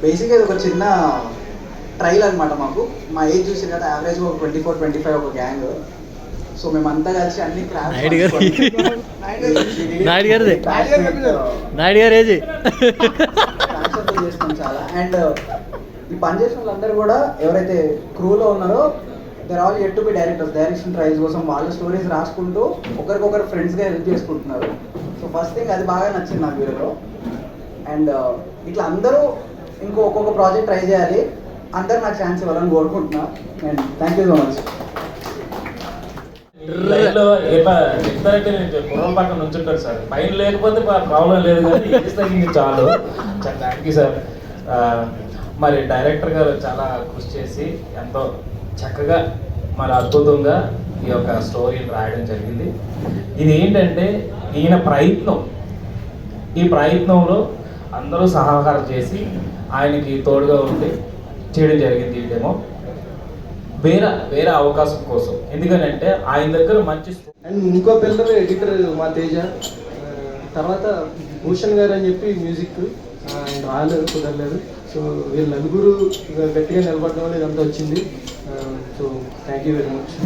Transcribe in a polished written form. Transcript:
బేసిక్గా ఇది ఒక చిన్న ట్రైల్ అనమాట. మాకు మా ఏజ్ చూసి కదా, యావరేజ్ ఒక 24-25 ఒక గ్యాంగ్. సో మేమంతా కలిసి అన్ని నాయుడు గారు ఏజీ చేస్తాం చాలా. అండ్ ఈ పని చేసిన వాళ్ళందరూ కూడా ఎవరైతే క్రూలో ఉన్నారో there all at to be directors. Direction trials కోసం వాళ్ళ స్టోరీస్ రాసుకుంటూ ఒకరికొకరు ఫ్రెండ్స్గా హెల్ప్ చేసుకుంటున్నారు. సో ఫస్ట్ థింగ్ అది బాగా నచ్చింది నాకు వీళ్ళలో. అండ్ ఇట్లా అందరూ ఒక్కొక్క ప్రాజెక్ట్ ట్రై చేయాలి, అందరు నాకు ఛాన్స్ ఇవ్వాలని కోరుకుంటున్నా. And thank you so much. లైన్లో చెప్తారంటే నేను కుర్రం పక్కన నుంచుంటాను సార్. పైన లేకపోతే ప్రాబ్లం లేదు, కానీ ఏజ్ తగ్గింది చాలు. చాలా థ్యాంక్ యూ సార్. మరి డైరెక్టర్ గారు చాలా కృషి చేసి ఎంతో చక్కగా మరి అద్భుతంగా ఈ యొక్క స్టోరీని రాయడం జరిగింది. ఇది ఏంటంటే ఈయన ప్రయత్నం, ఈ ప్రయత్నంలో అందరూ సహకారం చేసి ఆయనకి తోడుగా ఉండి చేయడం జరిగింది. ఈ డెమో వేరే అవకాశం కోసం, ఎందుకనంటే ఆయన దగ్గర మంచి. అండ్ ఇంకో పిల్లలు ఎడిటర్ మా తేజ, తర్వాత భూషణ్ గారు అని చెప్పి మ్యూజిక్, అండ్ రాలేదు, కుదరలేదు. సో వీళ్ళు నలుగురు గట్టిగా నిలబడడం వల్ల ఇదంతా వచ్చింది. So thank you very much.